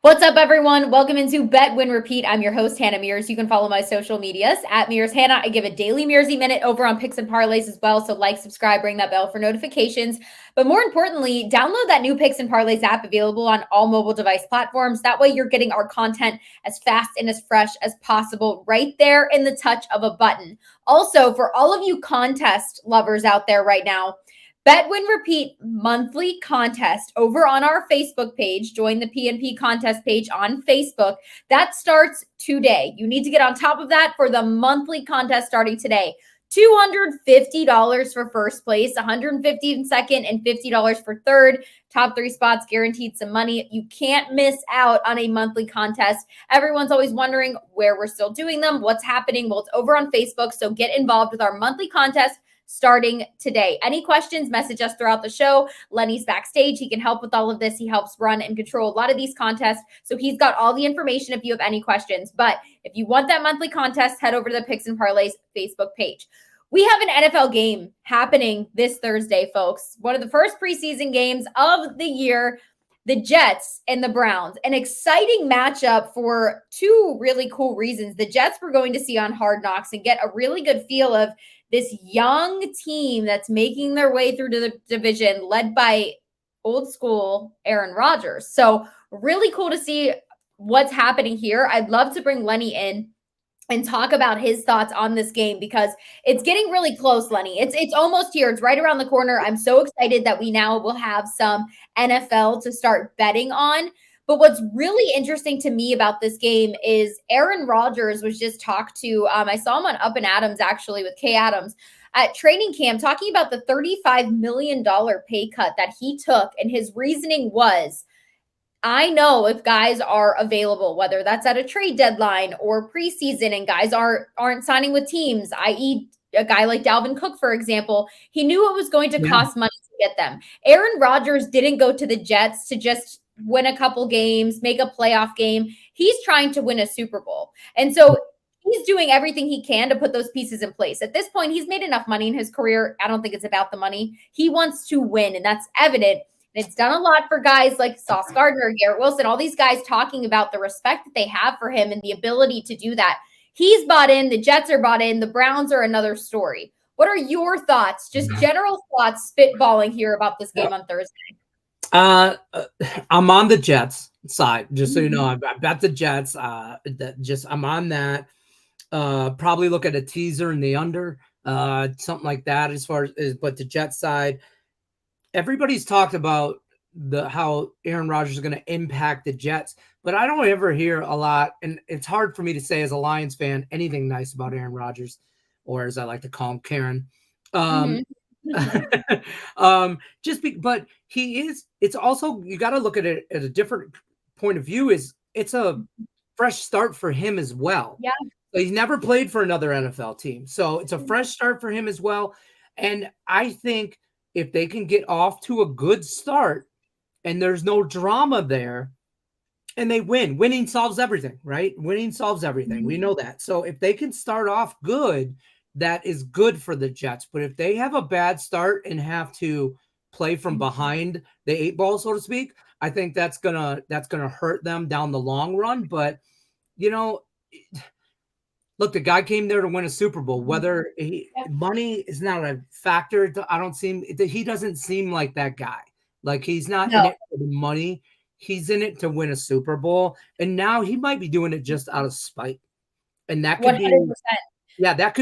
What's up, everyone? Welcome into Bet, Win, Repeat. I'm your host, Hannah Mears. You can follow my social medias at Mears Hannah. I give a daily Mearsy Minute over on Picks and Parlays as well. So like, subscribe, ring that bell for notifications. But more importantly, download that new Picks and Parlays app available on all mobile device platforms. That way you're getting our content as fast and as fresh as possible right there in the touch of a button. Also, for all of you contest lovers out there right now, Bet, Win, Repeat monthly contest over on our Facebook page. Join the PNP contest page on Facebook. That starts today. You need to get on top of that for the monthly contest starting today. $250 for first place, $150 in second, and $50 for third. Top three spots guaranteed some money. You can't miss out on a monthly contest. Everyone's always wondering where we're still doing them, what's happening. Well, it's over on Facebook, so get involved with our monthly contest starting today. Any questions, message us throughout the show. Lenny's backstage. He can help with all of this. He helps run and control a lot of these contests. So he's got all the information if you have any questions. But if you want that monthly contest, head over to the Picks and Parlays Facebook page. We have an NFL game happening this Thursday, folks. One of the first preseason games of the year. The Jets and the Browns, an exciting matchup for two really cool reasons. The Jets we're going to see on Hard Knocks and get a really good feel of this young team that's making their way through to the division led by old school Aaron Rodgers. So really cool to see what's happening here. I'd love to bring Lenny in and talk about his thoughts on this game because it's getting really close, Lenny. It's almost here. It's right around the corner. I'm so excited that we now will have some NFL to start betting on. But what's really interesting to me about this game is Aaron Rodgers was just talked to. I saw him on Up and Adams, actually, with Kay Adams at training camp, talking about the $35 million pay cut that he took. And his reasoning was, I know if guys are available, whether that's at a trade deadline or preseason, and guys aren't signing with teams, i.e., a guy like Dalvin Cook, for example, he knew it was going to cost money to get them. Aaron Rodgers didn't go to the Jets to just win a couple games, make a playoff game. He's trying to win a Super Bowl. And so he's doing everything he can to put those pieces in place. At this point, he's made enough money in his career. I don't think it's about the money. He wants to win, and that's evident. It's done a lot for guys like Sauce Gardner, Garrett Wilson, all these guys talking about the respect that they have for him and the ability to do that. He's bought in. The Jets are bought in. The Browns are another story. What are your thoughts, just general thoughts, spitballing here about this game on Thursday? I'm on the Jets side, just so you know. I bet the Jets. I'm on that. Probably look at a teaser in the under, something like that. But the Jets side. Everybody's talked about how Aaron Rodgers is going to impact the Jets, but I don't ever hear a lot, and it's hard for me to say as a Lions fan anything nice about Aaron Rodgers, or as I like to call him, Karen. But he is. It's also, you got to look at it at a different point of view. It's a fresh start for him as well. Yeah, so he's never played for another NFL team, so it's a fresh start for him as well. And I think if they can get off to a good start and there's no drama there and they winning solves everything, right? Winning solves everything. We know that. So if they can start off good, that is good for the Jets. But if they have a bad start and have to play from behind the eight ball, so to speak, I think that's gonna hurt them down the long run. But look, the guy came there to win a Super Bowl. Whether money is not a factor, he doesn't seem like that guy. Like, he's not in it for the money. He's in it to win a Super Bowl. And now he might be doing it just out of spite. And that could 100%. That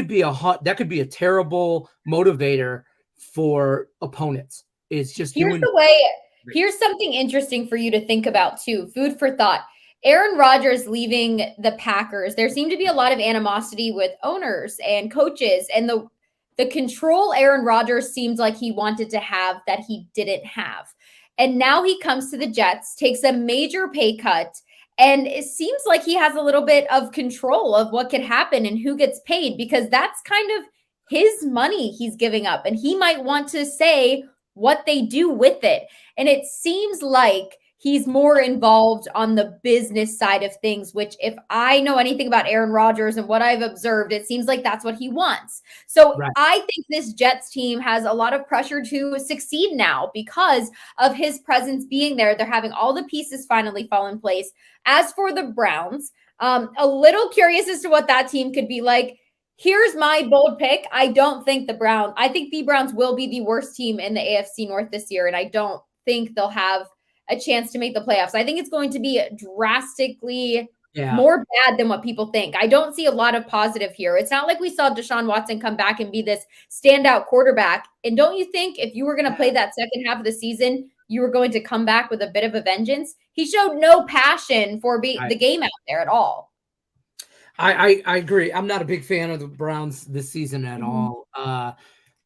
could be a terrible motivator for opponents. It's just here's something interesting for you to think about too. Food for thought. Aaron Rodgers leaving the Packers, there seemed to be a lot of animosity with owners and coaches, and the control Aaron Rodgers seemed like he wanted to have that he didn't have. And now he comes to the Jets, takes a major pay cut, and it seems like he has a little bit of control of what could happen and who gets paid, because that's kind of his money he's giving up, and he might want to say what they do with it. And it seems like he's more involved on the business side of things, which if I know anything about Aaron Rodgers and what I've observed, it seems like that's what he wants. So Right. I think this Jets team has a lot of pressure to succeed now because of his presence being there. They're having all the pieces finally fall in place. As for the Browns, a little curious as to what that team could be like. Here's my bold pick. I think the Browns will be the worst team in the AFC North this year, and I don't think they'll have a chance to make the playoffs. I think it's going to be drastically more bad than what people think. I don't see a lot of positive here. It's not like we saw Deshaun Watson come back and be this standout quarterback. And don't you think if you were going to play that second half of the season, you were going to come back with a bit of a vengeance? He showed no passion for the game out there at all. I agree. I'm not a big fan of the Browns this season at all.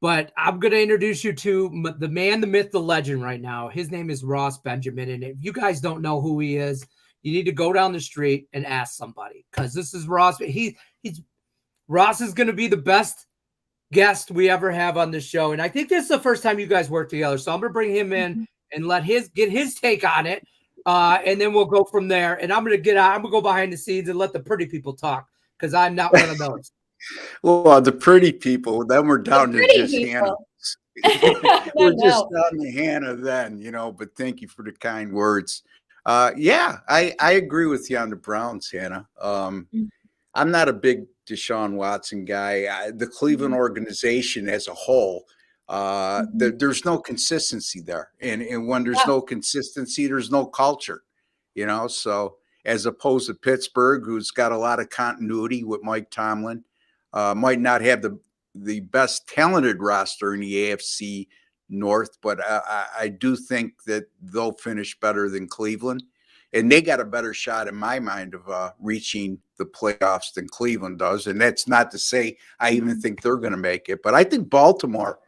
But I'm going to introduce you to the man, the myth, the legend right now. His name is Ross Benjamin. And if you guys don't know who he is, you need to go down the street and ask somebody, because this is Ross. Ross is going to be the best guest we ever have on this show. And I think this is the first time you guys work together. So I'm going to bring him in and get his take on it. And then we'll go from there. And I'm going to go behind the scenes and let the pretty people talk, because I'm not one of those. Well, the pretty people, then we're down to just Hannah. We're just down to Hannah then, but thank you for the kind words. I agree with you on the Browns, Hannah. I'm not a big Deshaun Watson guy. The Cleveland organization as a whole, there's no consistency there. And when there's no consistency, there's no culture, so as opposed to Pittsburgh, who's got a lot of continuity with Mike Tomlin, might not have the best talented roster in the AFC North, but I do think that they'll finish better than Cleveland. And they got a better shot, in my mind, of reaching the playoffs than Cleveland does. And that's not to say I even think they're going to make it. But I think Baltimore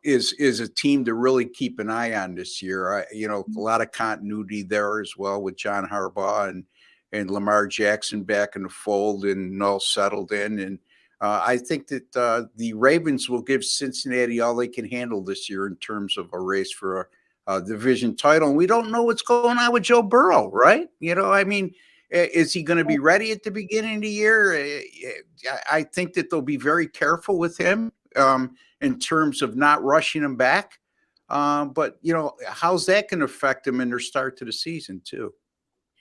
is a team to really keep an eye on this year. A lot of continuity there as well with John Harbaugh and Lamar Jackson back in the fold and all settled in. And I think that the Ravens will give Cincinnati all they can handle this year in terms of a race for a division title. And we don't know what's going on with Joe Burrow, right? Is he going to be ready at the beginning of the year? I think that they'll be very careful with him in terms of not rushing him back. But how's that going to affect them in their start to the season too?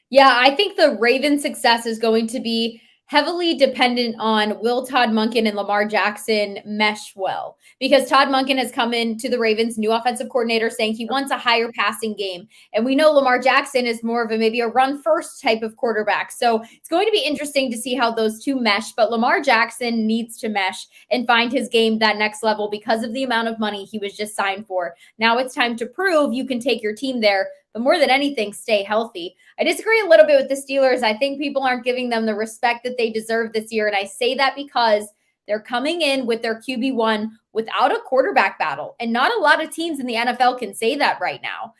Yeah, I think the Ravens' success is going to be heavily dependent on will Todd Monken and Lamar Jackson mesh well, because Todd Monken has come into the Ravens' new offensive coordinator saying he wants a higher passing game. And we know Lamar Jackson is more of maybe a run first type of quarterback. So it's going to be interesting to see how those two mesh, but Lamar Jackson needs to mesh and find his game that next level because of the amount of money he was just signed for. Now it's time to prove you can take your team there, but more than anything, stay healthy. I disagree a little bit with the Steelers. I think people aren't giving them the respect that they deserve this year. And I say that because they're coming in with their QB1 without a quarterback battle. And not a lot of teams in the NFL can say that right now.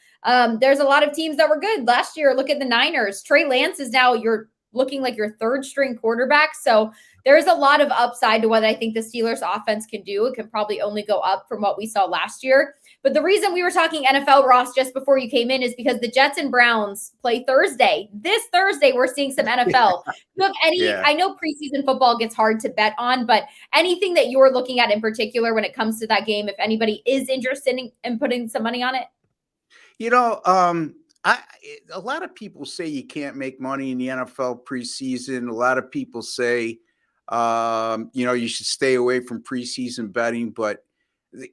There's a lot of teams that were good last year. Look at the Niners. Trey Lance is now looking like your third string quarterback. So there's a lot of upside to what I think the Steelers offense can do. It can probably only go up from what we saw last year. But the reason we were talking NFL, Ross, just before you came in is because the Jets and Browns play Thursday. This Thursday, we're seeing some NFL. Do you have any, I know preseason football gets hard to bet on, but anything that you're looking at in particular when it comes to that game, if anybody is interested in putting some money on it? A lot of people say you can't make money in the NFL preseason. A lot of people say, you should stay away from preseason betting, but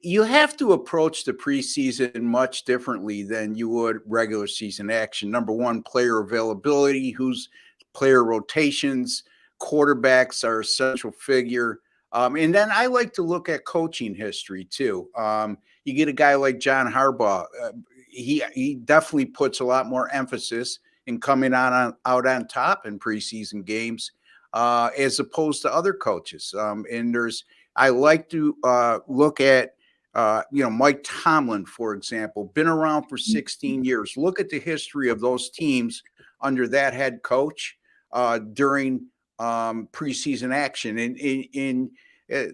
you have to approach the preseason much differently than you would regular season action. Number one, player availability, who's player rotations, quarterbacks are a central figure. And then I like to look at coaching history too. You get a guy like John Harbaugh. He definitely puts a lot more emphasis in coming out on top in preseason games as opposed to other coaches. I like to look at, Mike Tomlin, for example, been around for 16 years. Look at the history of those teams under that head coach during preseason action. And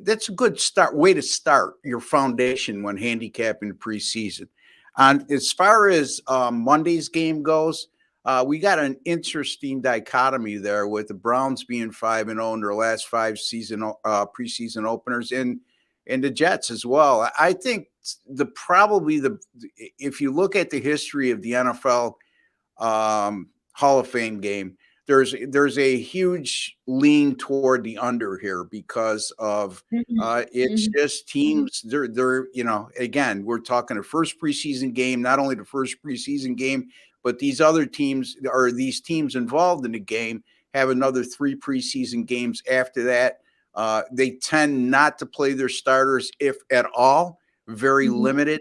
that's a good way to start your foundation when handicapping preseason. On as far as Monday's game goes, we got an interesting dichotomy there with the Browns being 5-0 in their last 5 preseason openers, and the Jets as well. I think if you look at the history of the NFL Hall of Fame game, there's a huge lean toward the under here because of it's just teams. They're again, we're talking a first preseason game, not only the first preseason game, but these other teams or these teams involved in the game have another 3 preseason games after that. They tend not to play their starters, if at all, very limited.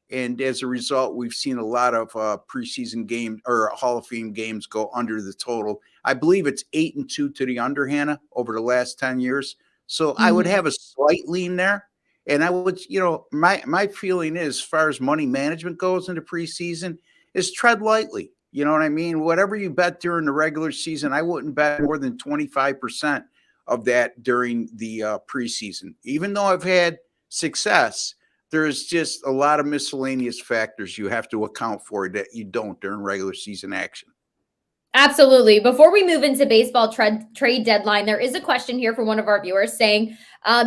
And as a result, we've seen a lot of preseason games or Hall of Fame games go under the total. I believe it's 8-2 to the under, Hannah, over the last 10 years. So I would have a slight lean there. And I would, my feeling is, as far as money management goes in the preseason, is tread lightly. You know what I mean? Whatever you bet during the regular season, I wouldn't bet more than 25% of that during the preseason. Even though I've had success, there's just a lot of miscellaneous factors you have to account for that you don't during regular season action. Absolutely. Before we move into baseball trade deadline, there is a question here from one of our viewers saying,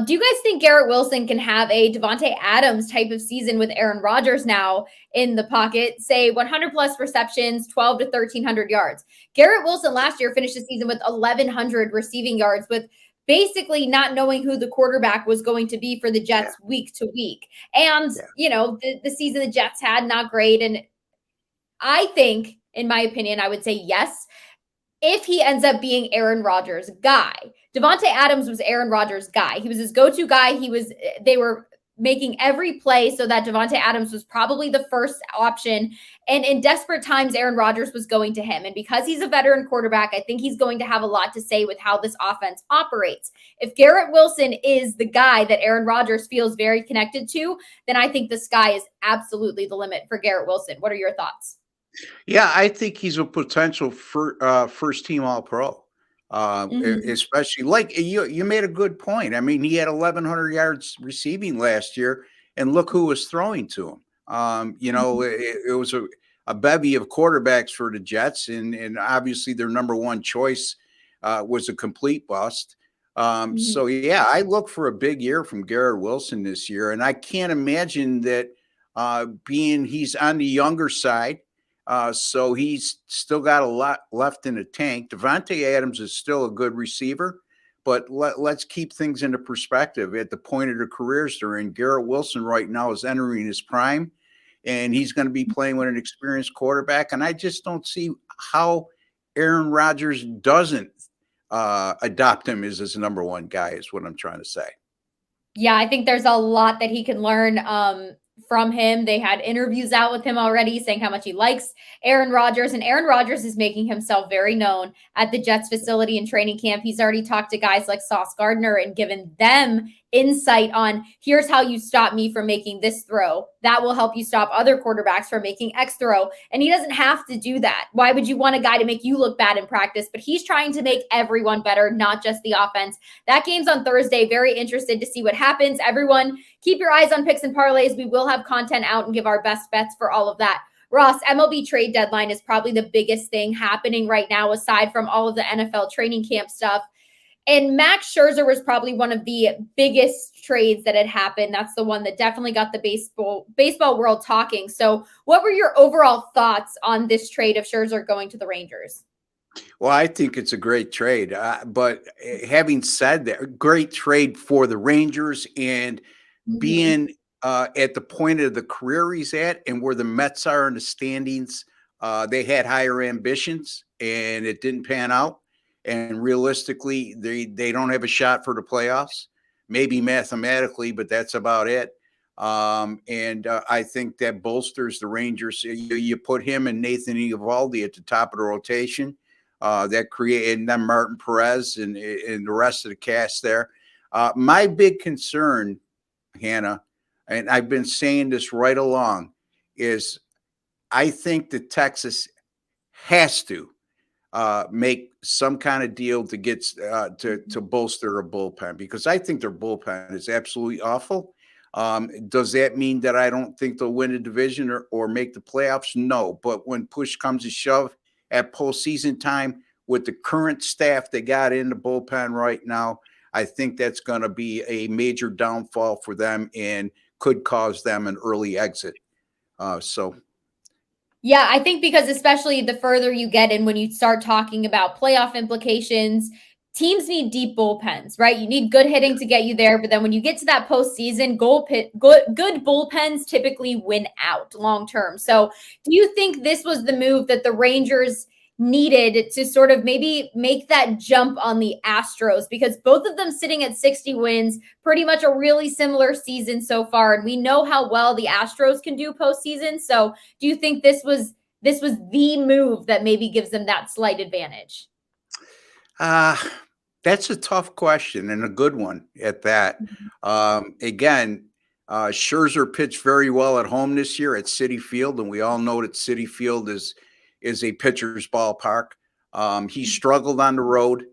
do you guys think Garrett Wilson can have a Davante Adams type of season with Aaron Rodgers now in the pocket, say 100 plus receptions, 12 to 1,300 yards? Garrett Wilson last year finished the season with 1,100 receiving yards with basically not knowing who the quarterback was going to be for the Jets week to week. And, the season the Jets had, not great. And I think, in my opinion, I would say yes, if he ends up being Aaron Rodgers' guy. Davante Adams was Aaron Rodgers' guy. He was his go-to guy. They were making every play so that Davante Adams was probably the first option. And in desperate times, Aaron Rodgers was going to him. And because he's a veteran quarterback, I think he's going to have a lot to say with how this offense operates. If Garrett Wilson is the guy that Aaron Rodgers feels very connected to, then I think the sky is absolutely the limit for Garrett Wilson. What are your thoughts? Yeah, I think he's a potential first team All-Pro. Especially like you made a good point. I mean, he had 1,100 yards receiving last year, and look who was throwing to him. It was a bevy of quarterbacks for the Jets, and obviously their number one choice was a complete bust. So yeah, I look for a big year from Garrett Wilson this year, and I can't imagine that being he's on the younger side. So he's still got a lot left in the tank. Davante Adams is still a good receiver, but let's keep things into perspective. At the point of their careers they're in, Garrett Wilson right now is entering his prime, and he's going to be playing with an experienced quarterback. And I just don't see how Aaron Rodgers doesn't adopt him as his number one guy, is what I'm trying to say. Yeah, I think there's a lot that he can learn from him. They had interviews out with him already saying how much he likes Aaron Rodgers, and Aaron Rodgers is making himself very known at the Jets facility and training camp. He's already talked to guys like Sauce Gardner and given them insight on, here's how you stop me from making this throw. That will help you stop other quarterbacks from making X throw. And he doesn't have to do that. Why would you want a guy to make you look bad in practice? But he's trying to make everyone better, not just the offense. That game's on Thursday. Very interested to see what happens. Everyone, keep your eyes on Picks and Parlays. We will have content out and give our best bets for all of that. Ross, MLB trade deadline is probably the biggest thing happening right now, aside from all of the NFL training camp stuff. And Max Scherzer was probably one of the biggest trades that had happened. That's the one that definitely got the baseball world talking. So what were your overall thoughts on this trade of Scherzer going to the Rangers? Well, I think it's a great trade. But having said that, great trade for the Rangers, and being at the point of the career he's at and where the Mets are in the standings, they had higher ambitions and it didn't pan out. And realistically, they don't have a shot for the playoffs, maybe mathematically, but that's about it. I think that bolsters the Rangers. You put him and Nathan Eovaldi at the top of the rotation, that created, and then Martin Perez and the rest of the cast there. My big concern, Hannah, and I've been saying this right along, is I think that Texas has to make some kind of deal to get to bolster their bullpen, because I think their bullpen is absolutely awful. Does that mean that I don't think they'll win a division or make the playoffs? No. But when push comes to shove at postseason time, with the current staff they got in the bullpen right now, I think that's going to be a major downfall for them and could cause them an early exit. Yeah, I think because especially the further you get in when you start talking about playoff implications, teams need deep bullpens, right? You need good hitting to get you there. But then when you get to that postseason, good bullpens typically win out long term. So do you think this was the move that the Rangers needed to sort of maybe make that jump on the Astros? Because both of them sitting at 60 wins, pretty much a really similar season so far. And we know how well the Astros can do postseason. So do you think this was the move that maybe gives them that slight advantage? That's a tough question and a good one at that. Again, Scherzer pitched very well at home this year at Citi Field, and we all know that Citi Field is a pitcher's ballpark. He struggled on the road,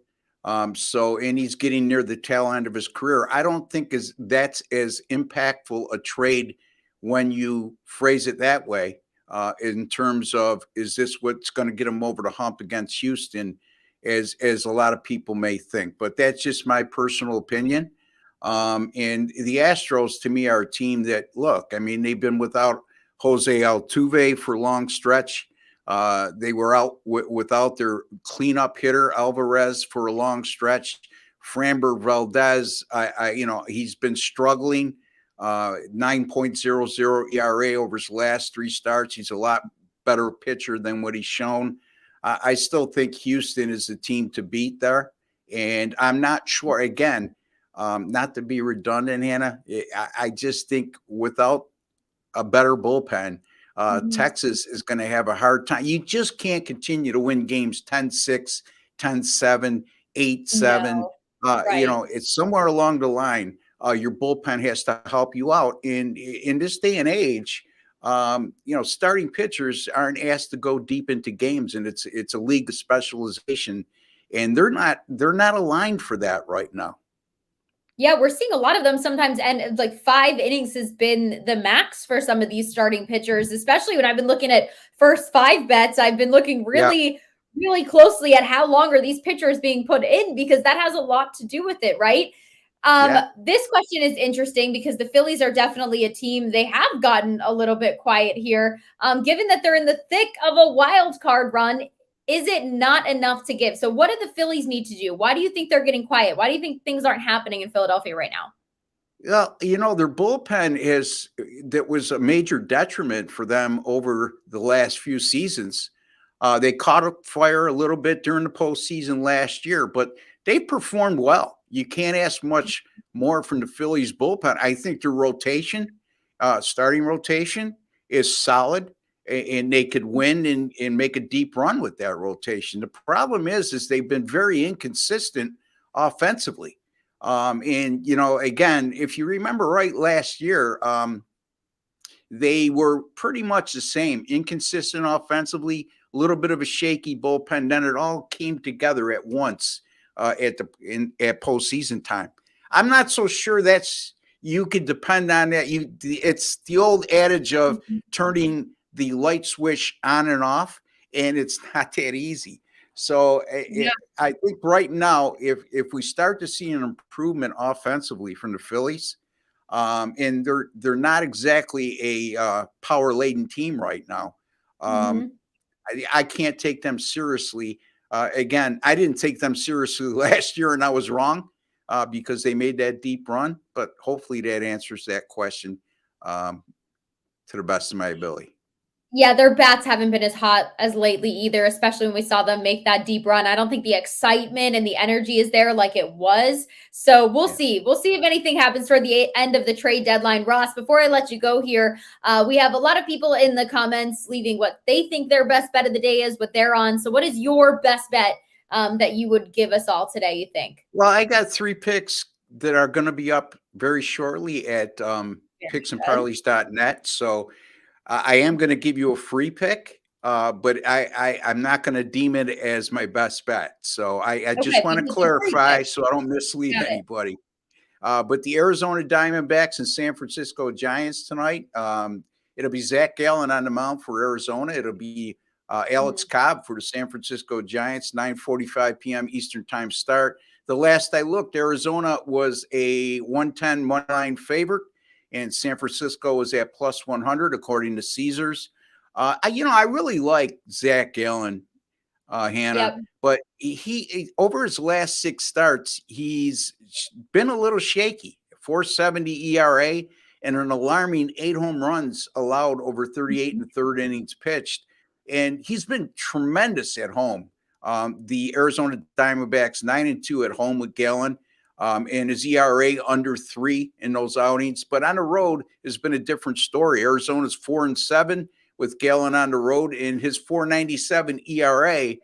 and he's getting near the tail end of his career. I don't think that's as impactful a trade when you phrase it that way, in terms of, is this what's going to get him over the hump against Houston, as a lot of people may think. But that's just my personal opinion. And the Astros, to me, are a team that, look, I mean, they've been without Jose Altuve for a long stretch. They were out without their cleanup hitter Alvarez for a long stretch. Framber Valdez, he's been struggling. 9.00 ERA over his last 3 starts. He's a lot better pitcher than what he's shown. I still think Houston is the team to beat there, and I'm not sure. Again, not to be redundant, Hannah, I just think without a better bullpen, Texas is going to have a hard time. You just can't continue to win games 10-6, 10-7, 8-7. No. Right. It's somewhere along the line. Your bullpen has to help you out. In this day and age, starting pitchers aren't asked to go deep into games, and it's a league of specialization, and they're not aligned for that right now. Yeah, we're seeing a lot of them sometimes, and like 5 innings has been the max for some of these starting pitchers, especially when I've been looking at first 5 bets. I've been looking really closely at how long are these pitchers being put in, because that has a lot to do with it, right? This question is interesting because the Phillies are definitely a team. They have gotten a little bit quiet here. Given that they're in the thick of a wild card run, is it not enough to give? So what do the Phillies need to do? Why do you think they're getting quiet? Why do you think things aren't happening in Philadelphia right now? Well, their bullpen that was a major detriment for them over the last few seasons. They caught a fire a little bit during the postseason last year, but they performed well. You can't ask much more from the Phillies bullpen. I think their rotation, starting rotation, is solid, and they could win and make a deep run with that rotation. The problem is they've been very inconsistent offensively. Again, if you remember right, last year, they were pretty much the same, inconsistent offensively, a little bit of a shaky bullpen. Then it all came together at once at postseason time. I'm not so sure you could depend on that. It's the old adage of turning the light switch on and off, and it's not that easy. So I think right now, if we start to see an improvement offensively from the Phillies, and they're not exactly a power laden team right now. I can't take them seriously. Again, I didn't take them seriously last year, and I was wrong because they made that deep run. But hopefully that answers that question to the best of my ability. Yeah, their bats haven't been as hot as lately either, especially when we saw them make that deep run. I don't think the excitement and the energy is there like it was. So we'll see. We'll see if anything happens toward the end of the trade deadline. Ross, before I let you go here, we have a lot of people in the comments leaving what they think their best bet of the day is, what they're on. So what is your best bet that you would give us all today, you think? Well, I got 3 picks that are going to be up very shortly at picksandparlays.net. So I am going to give you a free pick, but I'm not going to deem it as my best bet. So I just want to clarify so I don't mislead anybody. But the Arizona Diamondbacks and San Francisco Giants tonight, it'll be Zach Gallen on the mound for Arizona. It'll be Alex Cobb for the San Francisco Giants, 9:45 p.m. Eastern time start. The last I looked, Arizona was a 110 money line favorite, and San Francisco was at plus 100 according to Caesars. I really like Zach Gallen, Hannah, but he over his last 6 starts, he's been a little shaky. 4.70 ERA and an alarming 8 home runs allowed over 38 and third innings pitched, and he's been tremendous at home. The Arizona Diamondbacks 9-2 at home with Gallen, and his ERA under 3 in those outings. But on the road has been a different story. Arizona's 4-7 with Gallen on the road, and his 4.97 ERA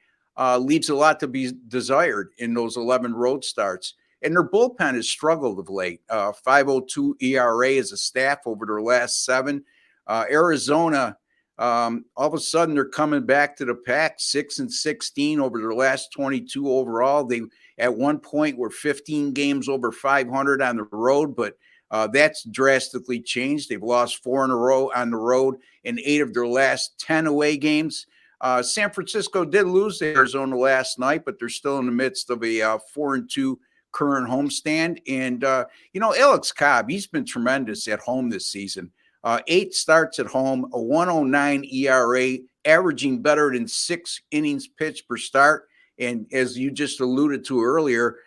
leaves a lot to be desired in those 11 road starts. And their bullpen has struggled of late. 5.02 ERA as a staff over their last 7. Arizona, all of a sudden, they're coming back to the pack, 6-16 over their last 22 overall. They, at one point, were 15 games over 500 on the road, but that's drastically changed. They've lost 4 in a row on the road in 8 of their last 10 away games. San Francisco did lose to Arizona last night, but they're still in the midst of a 4-2 current homestand. And, Alex Cobb, he's been tremendous at home this season. 8 starts at home, a 1.09 ERA, averaging better than 6 innings pitched per start. And as you just alluded to earlier,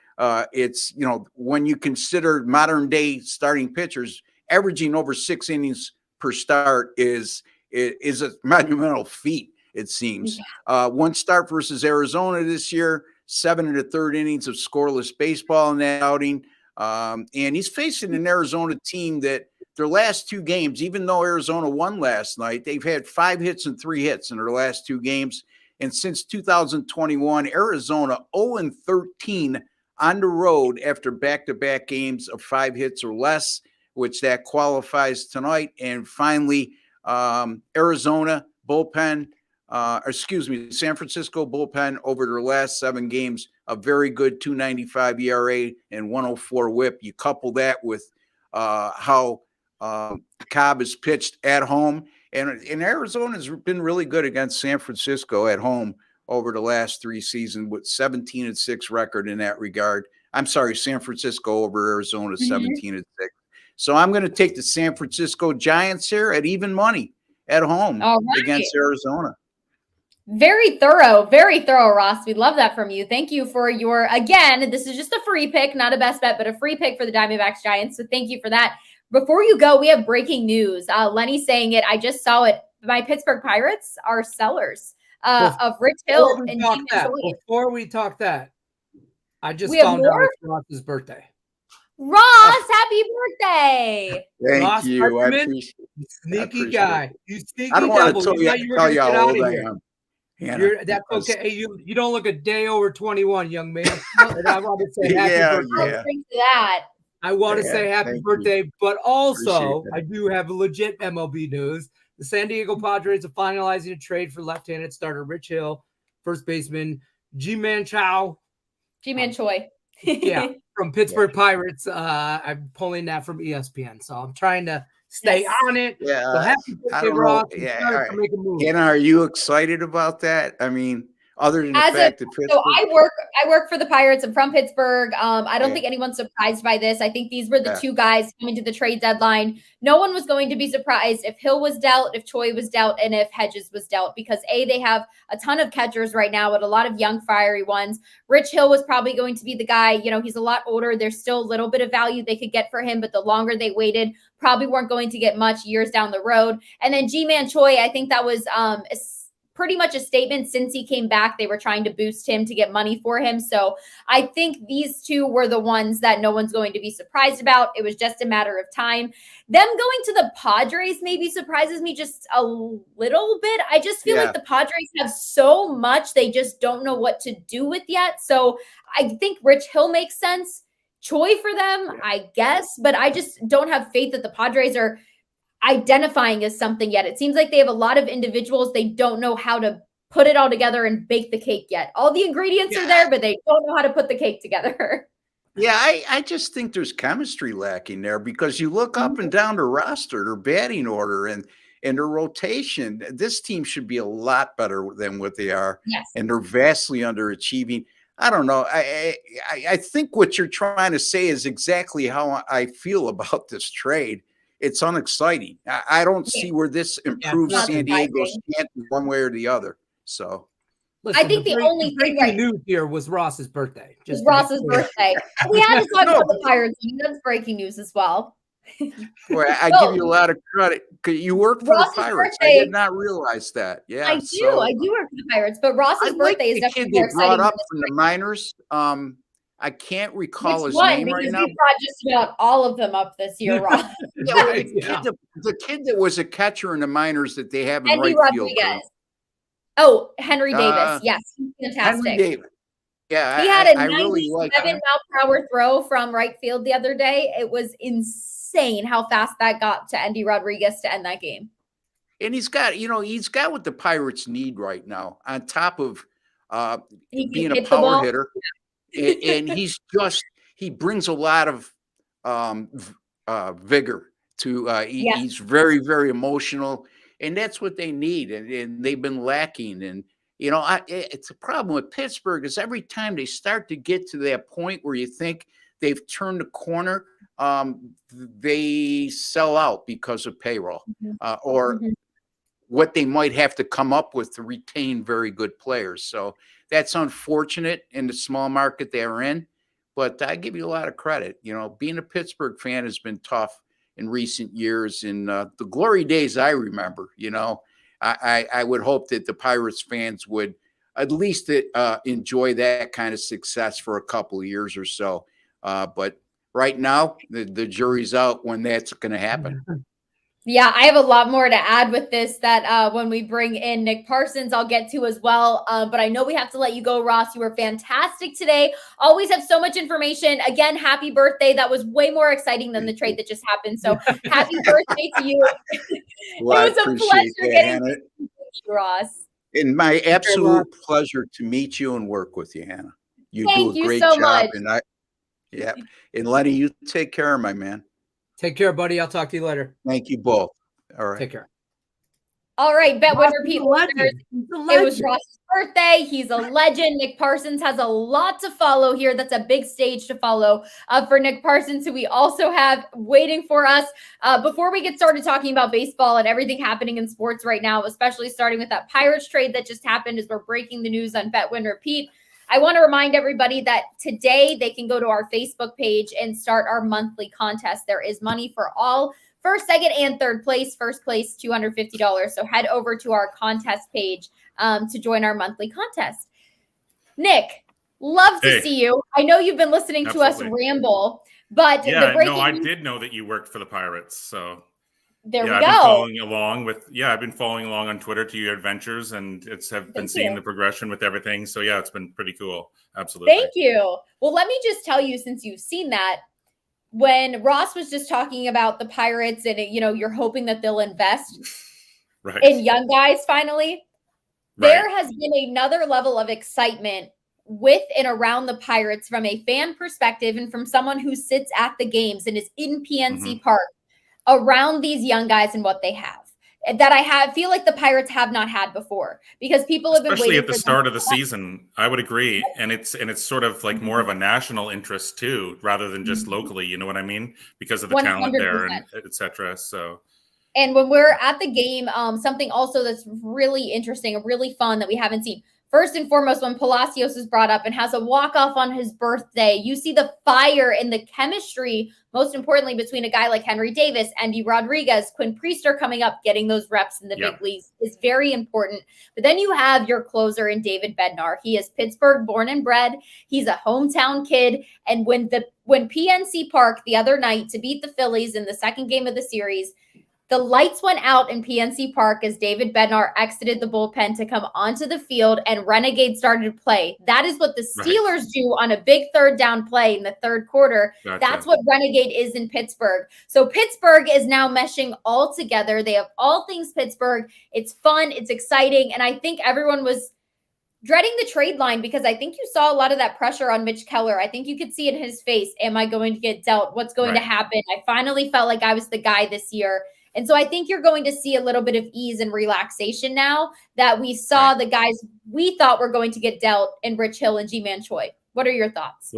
it's, when you consider modern day starting pitchers, averaging over 6 innings per start is a monumental feat, it seems. 1 start versus Arizona this year, 7 1/3 innings of scoreless baseball in that outing. And he's facing an Arizona team that their last 2 games, even though Arizona won last night, they've had 5 hits and 3 hits in their last 2 games. And since 2021, Arizona 0-13 on the road after back-to-back games of 5 hits or less, which that qualifies tonight. And finally, Arizona bullpen, San Francisco bullpen over their last 7 games, a very good 2.95 ERA and 104 WHIP. You couple that with how Cobb has pitched at home, and Arizona has been really good against San Francisco at home over the last 3 seasons with 17-6 record in that regard. I'm sorry, San Francisco over Arizona, 17-6. So I'm going to take the San Francisco Giants here at even money at home against Arizona. Very thorough, Ross. We love that from you. Thank you for your, again, this is just a free pick, not a best bet, but a free pick for the Diamondbacks Giants. So thank you for that. Before you go, we have breaking news. Lenny's saying it. I just saw it. My Pittsburgh Pirates are sellers of Rich Hill and Jimmy Choi. Before we talk that, I just found out it's Ross's birthday. Ross, happy birthday! Thank you. I appreciate it. Sneaky guy. You sneaky I don't want to tell you how old I am. That's okay. Hey, you don't look a day over 21, young man. And I want to say happy birthday. I want to say happy birthday, but also I do have legit MLB news. The San Diego Padres are finalizing a trade for left-handed starter Rich Hill, first baseman Ji-Man Choi. Yeah, from Pittsburgh Pirates. I'm pulling that from ESPN, so I'm trying to stay on it. Yeah, so happy birthday, Ross. Make a move. Anna, are you excited about that? I mean, other than the fact that Pittsburgh. So I work for the Pirates. I'm from Pittsburgh. I don't think anyone's surprised by this. I think these were the 2 guys coming to the trade deadline. No one was going to be surprised if Hill was dealt, if Choi was dealt, and if Hedges was dealt, because they have a ton of catchers right now with a lot of young, fiery ones. Rich Hill was probably going to be the guy. He's a lot older. There's still a little bit of value they could get for him, but the longer they waited, probably weren't going to get much years down the road. And then Ji-Man Choi, I think that was pretty much a statement. Since he came back, they were trying to boost him to get money for him. So I think these 2 were the ones that no one's going to be surprised about. It was just a matter of time. Them going to the Padres maybe surprises me just a little bit. I just feel like the Padres have so much they just don't know what to do with yet. So I think Rich Hill makes sense. Choi for them, I guess, but I just don't have faith that the Padres are identifying as something yet. It seems like they have a lot of individuals. They don't know how to put it all together and bake the cake yet. All the ingredients are there, but they don't know how to put the cake together. Yeah, I just think there's chemistry lacking there because you look up and down the roster, their batting order and their rotation. This team should be a lot better than what they are, Yes. and they're vastly underachieving. I don't know. I think what you're trying to say is exactly how I feel about this trade. It's unexciting. I don't see where this improves San Diego's chances one way or the other. So. Listen, I think the only thing news here was Ross's birthday. Just Ross's birthday. We had to talk about the Pirates. That's breaking news as well. Boy, I give you a lot of credit. You work for Ross's the Pirates. Birthday, I did not realize that. Yeah, I do. I do work for the Pirates, but Ross's birthday is definitely more exciting. Brought up from the minors. I can't recall his name right now. We brought just about all of them up this year, Ross. The kid that was a catcher in the minors that they have in right field. Oh, Henry Davis. Yes, fantastic. Henry Davis. Yeah, he had a 97-mile-per-hour throw from right field the other day. It was insane how fast that got to Endy Rodriguez to end that game. And he's got what the Pirates need right now, on top of being a power hitter. And he brings a lot of vigor to. He's very, very emotional. And that's what they need, and they've been lacking. And it's a problem with Pittsburgh is every time they start to get to that point where you think they've turned the corner, they sell out because of payroll or what they might have to come up with to retain very good players. So that's unfortunate in the small market they're in. But I give you a lot of credit. Being a Pittsburgh fan has been tough in recent years. In the glory days I remember, I would hope that the Pirates fans would at least enjoy that kind of success for a couple of years or so. But right now, the jury's out when that's going to happen. Yeah, I have a lot more to add with this that when we bring in Nick Parsons, I'll get to as well. But I know we have to let you go, Ross. You were fantastic today. Always have so much information. Again, happy birthday. That was way more exciting than the trade that just happened. So happy birthday to you. It was a pleasure getting to meet you, Ross. And my absolute pleasure to meet you and work with you, Hannah. You do a great job. Much. And Lenny, you take care, my man. Take care, buddy. I'll talk to you later. Thank you both. All right. Take care. All right. Bet Win Repeat listeners. It was Ross's birthday. He's a legend. Nick Parsons has a lot to follow here. That's a big stage to follow for Nick Parsons, who we also have waiting for us. Before we get started talking about baseball and everything happening in sports right now, especially starting with that Pirates trade that just happened as we're breaking the news on Bet Win Repeat, I want to remind everybody that today they can go to our Facebook page and start our monthly contest. There is money for all first, second, and third place. First place, $250. So head over to our contest page to join our monthly contest. Nick, love to see you. I know you've been listening to us ramble, but I did know that you worked for the Pirates. So there we go. I've been following along on Twitter to your adventures, and I've been seeing the progression with everything. So yeah, it's been pretty cool. Absolutely. Thank you. Well, let me just tell you, since you've seen that, when Ross was just talking about the Pirates and you're hoping that they'll invest in young guys finally, there has been another level of excitement with and around the Pirates from a fan perspective and from someone who sits at the games and is in PNC Park around these young guys and what they have that I feel like the Pirates have not had before, because people have been especially waiting at the start of the season. I would agree. And it's sort of like more of a national interest too, rather than just locally, you know what I mean? Because of the 100%. Talent there and et cetera. So. And when we're at the game, something also that's really interesting and really fun that we haven't seen. First and foremost, when Palacios is brought up and has a walk-off on his birthday, you see the fire and the chemistry, most importantly, between a guy like Henry Davis, Endy Rodriguez, Quinn Priester coming up, getting those reps in the big leagues is very important. But then you have your closer in David Bednar. He is Pittsburgh born and bred. He's a hometown kid. And when PNC Park the other night to beat the Phillies in the second game of the series, the lights went out in PNC Park as David Bednar exited the bullpen to come onto the field and Renegade started to play. That is what the Steelers do on a big third down play in the third quarter. Gotcha. That's what Renegade is in Pittsburgh. So Pittsburgh is now meshing all together. They have all things Pittsburgh. It's fun. It's exciting. And I think everyone was dreading the trade line because I think you saw a lot of that pressure on Mitch Keller. I think you could see it in his face. Am I going to get dealt? What's going to happen? I finally felt like I was the guy this year. And so I think you're going to see a little bit of ease and relaxation now that we saw the guys we thought were going to get dealt in Rich Hill and G-Man Choi. What are your thoughts?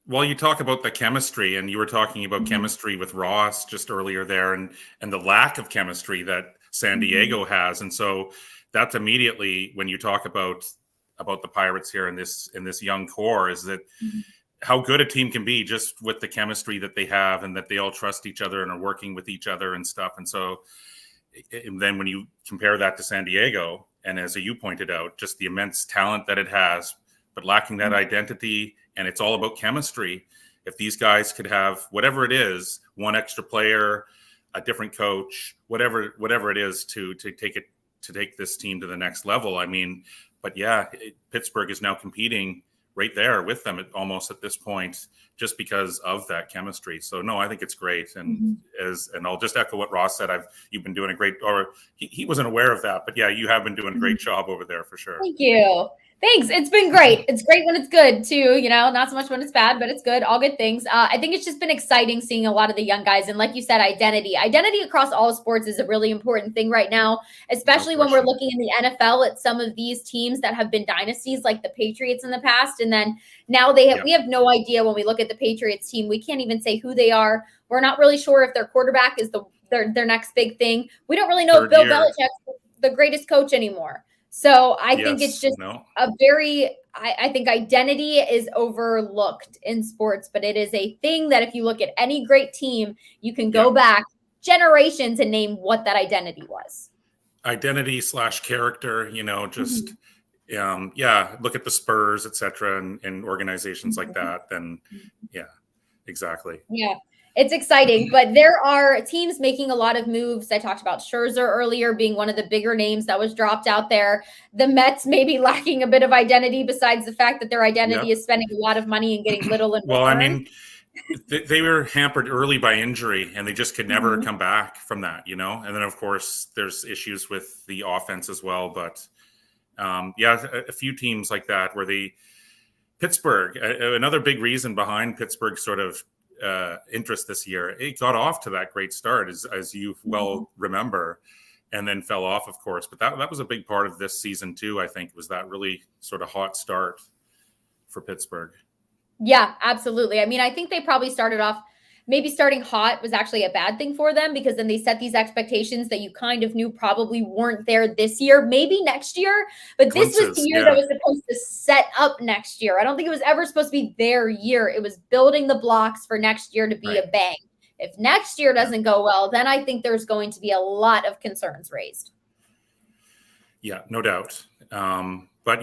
Well, you talk about the chemistry, and you were talking about chemistry with Ross just earlier there, and the lack of chemistry that San Diego has. And so that's immediately when you talk about the Pirates here in this young core, is that how good a team can be just with the chemistry that they have, and that they all trust each other and are working with each other and stuff. And so and then when you compare that to San Diego, and as you pointed out, just the immense talent that it has, but lacking that identity, and it's all about chemistry. If these guys could have whatever it is, one extra player, a different coach, whatever it is to take this team to the next level. I mean, but yeah, Pittsburgh is now competing right there with them almost at this point, just because of that chemistry. So no, I think it's great. And and I'll just echo what Ross said. You've been doing a great, or he wasn't aware of that, but yeah, you have been doing a great job over there for sure. Thank you. Thanks. It's been great. It's great when it's good too, not so much when it's bad, but it's good. All good things. I think it's just been exciting seeing a lot of the young guys. And like you said, identity across all sports is a really important thing right now, especially when we're looking in the NFL at some of these teams that have been dynasties like the Patriots in the past. And then now we have no idea when we look at the Patriots team. We can't even say who they are. We're not really sure if their quarterback is their next big thing. We don't really know if Bill Belichick's the greatest coach anymore. So I think it's just I think identity is overlooked in sports, but it is a thing that if you look at any great team, you can go back generations and name what that identity was. Identity / character, just, look at the Spurs, et cetera, and organizations like that. Then, exactly. Yeah. It's exciting, but there are teams making a lot of moves. I talked about Scherzer earlier being one of the bigger names that was dropped out there. The Mets may be lacking a bit of identity besides the fact that their identity is spending a lot of money and getting little in return. I mean, they were hampered early by injury, and they just could never come back from that, And then, of course, there's issues with the offense as well. But, a few teams like that where Pittsburgh, another big reason behind Pittsburgh's sort of interest this year. It got off to that great start, as you well remember, and then fell off, of course. But that was a big part of this season too, I think, was that really sort of hot start for Pittsburgh. Yeah, absolutely. I mean, I think they probably started off, maybe starting hot was actually a bad thing for them, because then they set these expectations that you kind of knew probably weren't there this year, maybe next year. But this was the year that was supposed to set up next year. I don't think it was ever supposed to be their year. It was building the blocks for next year to be a bang. If next year doesn't go well, then I think there's going to be a lot of concerns raised. Yeah, no doubt. But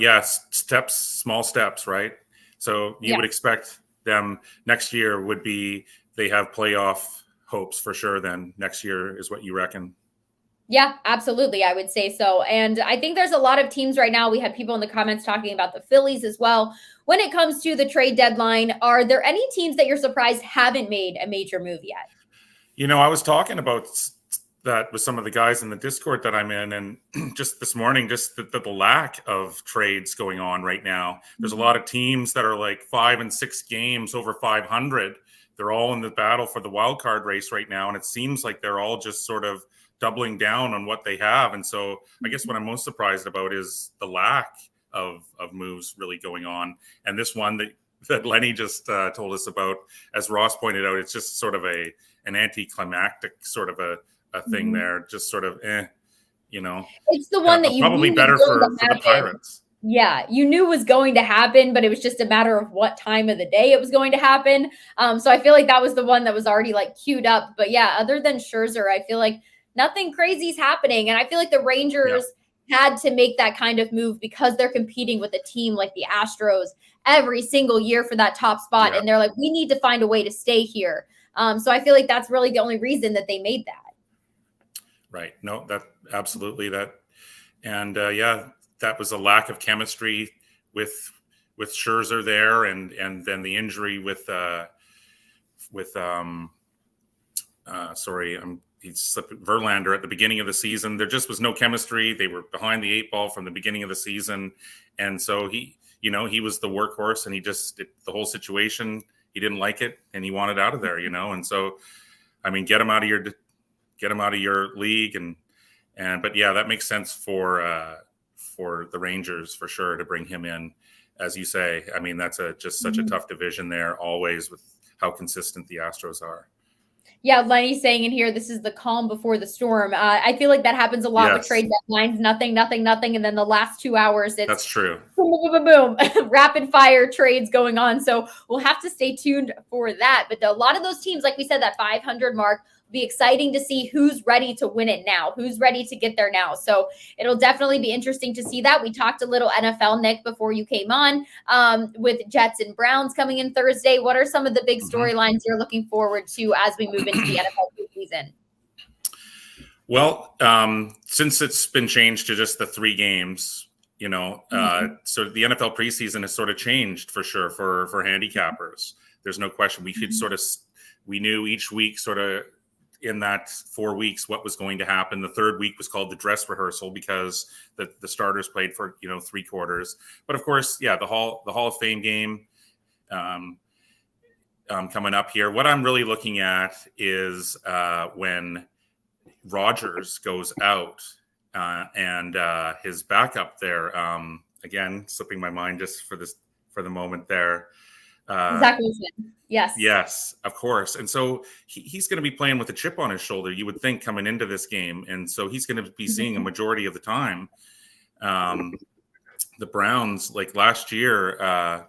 small steps, right? So you would expect them next year would be, they have playoff hopes for sure. Then next year is what you reckon? Yeah, absolutely. I would say so. And I think there's a lot of teams right now. We had people in the comments talking about the Phillies as well. When it comes to the trade deadline, are there any teams that you're surprised haven't made a major move yet? I was talking about that with some of the guys in the Discord that I'm in, and just this morning, just the lack of trades going on right now. There's a lot of teams that are like 5 and 6 games over 500. They're all in the battle for the wild card race right now. And it seems like they're all just sort of doubling down on what they have. And so I guess what I'm most surprised about is the lack of moves really going on. And this one that Lenny just told us about, as Ross pointed out, it's just sort of an anticlimactic sort of a thing there. Just sort of, It's the one that you probably better for the Pirates. Yeah, you knew was going to happen, but it was just a matter of what time of the day it was going to happen. So I feel like that was the one that was already like queued up. But yeah, other than Scherzer, I feel like nothing crazy is happening. And I feel like the Rangers had to make that kind of move because they're competing with a team like the Astros every single year for that top spot. And they're like, we need to find a way to stay here. So I feel like that's really the only reason that they made that. Right. No, that absolutely that. And that was a lack of chemistry with Scherzer there, and then the injury with sorry, I'm he slipped Verlander at the beginning of the season. There just was no chemistry. They were behind the 8 ball from the beginning of the season. And so he was the workhorse, and the whole situation, he didn't like it and he wanted out of there, And so, I mean, get him out of your league. But yeah, that makes sense for the Rangers for sure to bring him in. As you say, I mean, that's just such a tough division there always with how consistent the Astros are. Yeah, Lenny's saying in here, this is the calm before the storm. I feel like that happens a lot with trade deadlines. Nothing. And then the last 2 hours, that's true. Boom, boom, boom, boom. Rapid fire trades going on. So we'll have to stay tuned for that. But a lot of those teams, like we said, that 500 mark, be exciting to see who's ready to win it now, who's ready to get there now. So it'll definitely be interesting to see that. We talked a little NFL, Nick, before you came on, with Jets and Browns coming in Thursday. What are some of the big storylines you're looking forward to as we move into the NFL season? Well, since it's been changed to just the 3 games, so the NFL preseason has sort of changed for sure for handicappers. There's no question. We knew each week sort of in that 4 weeks what was going to happen. The 3rd week was called the dress rehearsal because the starters played for 3 quarters. But of course, the Hall of Fame game coming up here. What I'm really looking at is when Rodgers goes out and his backup there. Again, slipping my mind just for the moment there. Zach Wilson. Yes, of course. And so he's going to be playing with a chip on his shoulder, you would think, coming into this game. And so he's going to be seeing a majority of the time. The Browns, like last year,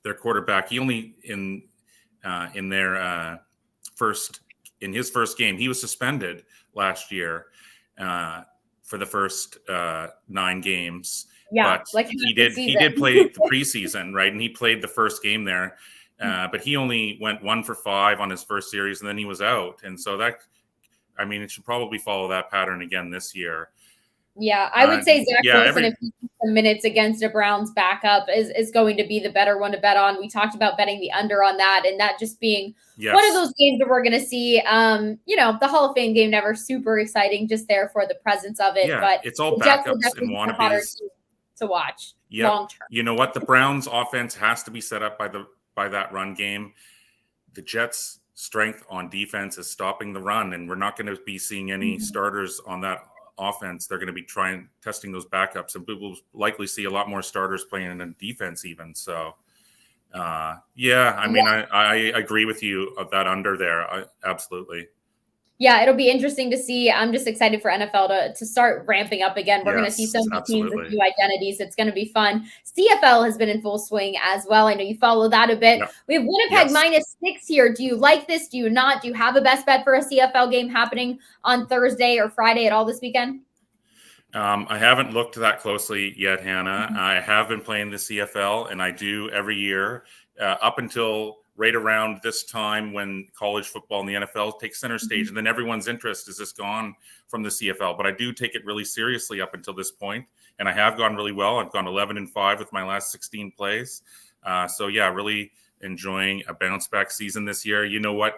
their quarterback, he only in his first game, he was suspended last year for the first 9 games. Yeah, but he did play the preseason, right? And he played the first game there. But he only went 1 for 5 on his first series, and then he was out. And so it should probably follow that pattern again this year. Yeah, I would say Zach Wilson, if he gets some minutes against a Browns backup, is going to be the better one to bet on. We talked about betting the under on that, and that just being one of those games that we're going to see. The Hall of Fame game, never super exciting, just there for the presence of it. Yeah, but it's all backups and wannabes to watch long term. You know what? The Browns offense has to be set up by that run game. The Jets' strength on defense is stopping the run, and we're not going to be seeing any starters on that offense. They're going to be testing those backups, and we'll likely see a lot more starters playing in defense even. So, I agree with you of that under there. Absolutely. Yeah, it'll be interesting to see. I'm just excited for NFL to start ramping up again. We're going to see so many teams with new identities. It's going to be fun. CFL has been in full swing as well. I know you follow that a bit. Yep. We have Winnipeg -6 here. Do you like this? Do you not? Do you have a best bet for a CFL game happening on Thursday or Friday at all this weekend? I haven't looked that closely yet, Hannah. I have been playing the CFL, and I do every year up until right around this time when college football and the NFL takes center stage, and then everyone's interest is just gone from the CFL. But I do take it really seriously up until this point, and I have gone really well. I've gone 11-5 with my last 16 plays. Really enjoying a bounce back season this year. You know what?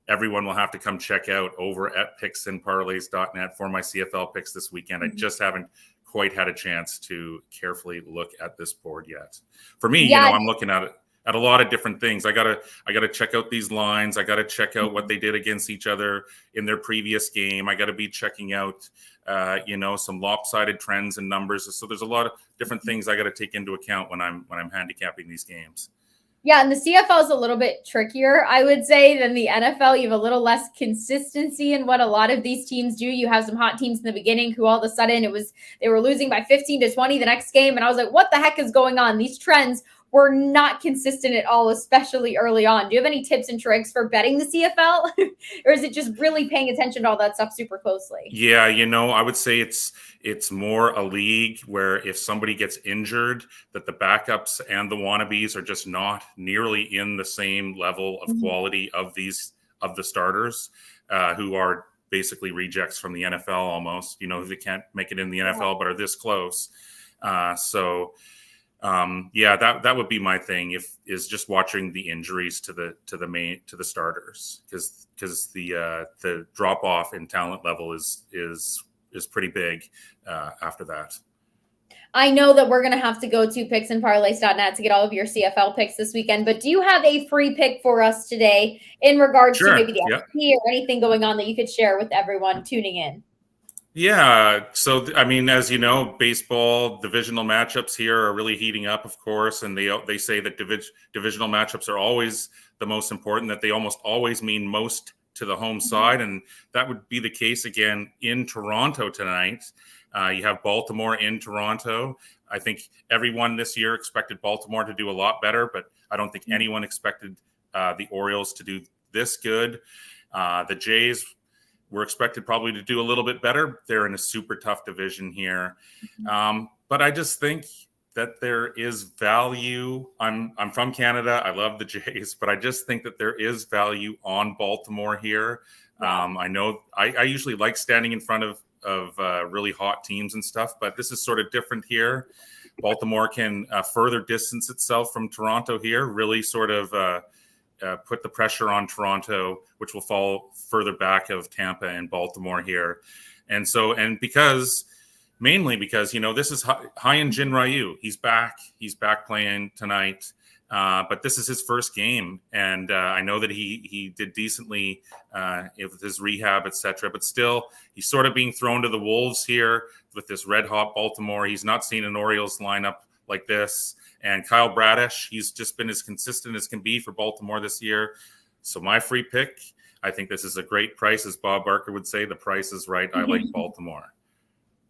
Everyone will have to come check out over at picksandparlays.net for my CFL picks this weekend. I just haven't quite had a chance to carefully look at this board yet. For me, I'm looking at a lot of different things. I gotta check out these lines. I gotta check out what they did against each other in their previous game. I gotta be checking out, some lopsided trends and numbers. So there's a lot of different things I gotta take into account when I'm handicapping these games. Yeah, and the CFL is a little bit trickier, I would say, than the NFL. You have a little less consistency in what a lot of these teams do. You have some hot teams in the beginning who all of a sudden they were losing by 15-20 the next game, and I was like, what the heck is going on? These trends were not consistent at all, especially early on. Do you have any tips and tricks for betting the CFL? Or is it just really paying attention to all that stuff super closely? Yeah, I would say it's more a league where if somebody gets injured, that the backups and the wannabes are just not nearly in the same level of quality of the starters who are basically rejects from the NFL almost, they can't make it in the NFL but are this close. Yeah, that would be my thing. Is just watching the injuries to the starters, because the drop off in talent level is pretty big after that. I know that we're going to have to go to picksandparlays.net to get all of your CFL picks this weekend, but do you have a free pick for us today in regards to maybe the AFC or anything going on that you could share with everyone tuning in? Yeah. So, I mean, as you know, baseball divisional matchups here are really heating up, of course. And they say that divisional matchups are always the most important, that they almost always mean most to the home side. And that would be the case again in Toronto tonight. You have Baltimore in Toronto. I think everyone this year expected Baltimore to do a lot better, but I don't think anyone expected the Orioles to do this good. The Jays were expected probably to do a little bit better. They're in a super tough division here. But I just think that there is value. I'm from Canada. I love the Jays, but I just think that there is value on Baltimore here. I know I usually like standing in front of really hot teams and stuff, but this is sort of different here. Baltimore can further distance itself from Toronto here, really sort of put the pressure on Toronto, which will fall further back of Tampa and Baltimore here. And mainly because, this is Hyun Jin Ryu. He's back playing tonight. But this is his first game, and I know that he did decently with his rehab, etc. But still, he's sort of being thrown to the wolves here with this red-hot Baltimore. He's not seen an Orioles lineup like this. And Kyle Bradish, he's just been as consistent as can be for Baltimore this year. So my free pick, I think this is a great price. As Bob Barker would say, the price is right. I like Baltimore.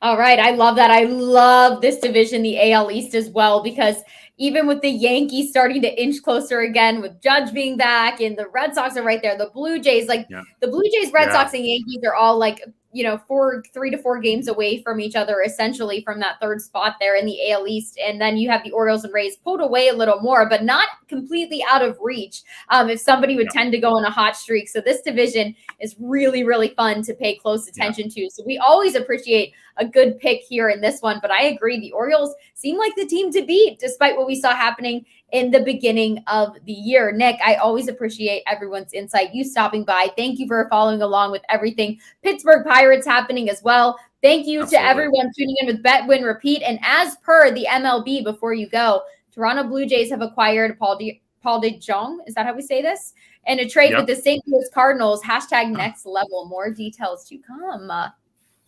All right. I love that. I love this division, the AL East as well, because even with the Yankees starting to inch closer again, with Judge being back and the Red Sox are right there, the Blue Jays, the Blue Jays, Red Sox, and Yankees are all 3 to 4 games away from each other, essentially from that third spot there in the AL East. And then you have the Orioles and Rays pulled away a little more, but not completely out of reach if somebody would tend to go on a hot streak. So this division is really, really fun to pay close attention to. So we always appreciate a good pick here in this one. But I agree, the Orioles seem like the team to beat, despite what we saw happening in the beginning of the year. Nick, I always appreciate everyone's insight. You stopping by. Thank you for following along with everything Pittsburgh Pirates happening as well. Thank you to everyone tuning in with Bet, Win, Repeat. And as per the MLB, before you go, Toronto Blue Jays have acquired Paul DeJong. Is that how we say this? And a trade with the St. Louis Cardinals. #next level. More details to come.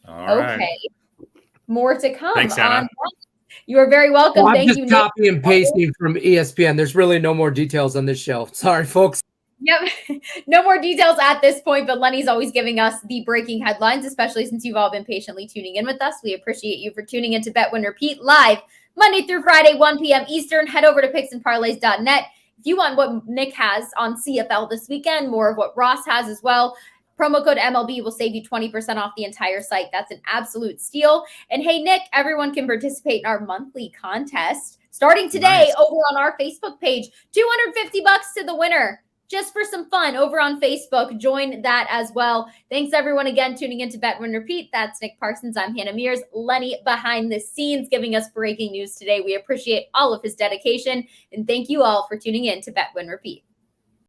All right. More to come. Thanks, Hannah. You are very welcome. Well, Thank I'm you, just copy and pasting from ESPN. There's really no more details on this show. Sorry, folks. Yep. No more details at this point, but Lenny's always giving us the breaking headlines, especially since you've all been patiently tuning in with us. We appreciate you for tuning in to Bet, Win, Repeat live Monday through Friday, 1 p.m. Eastern. Head over to picksandparlays.net. If you want what Nick has on CFL this weekend, more of what Ross has as well, promo code MLB will save you 20% off the entire site. That's an absolute steal. And hey, Nick, everyone can participate in our monthly contest starting today over on our Facebook page. $250 to the winner. Just for some fun over on Facebook. Join that as well. Thanks everyone again tuning in to Bet, Win, Repeat. That's Nick Parsons. I'm Hannah Mears. Lenny behind the scenes giving us breaking news today. We appreciate all of his dedication. And thank you all for tuning in to Bet, Win, Repeat.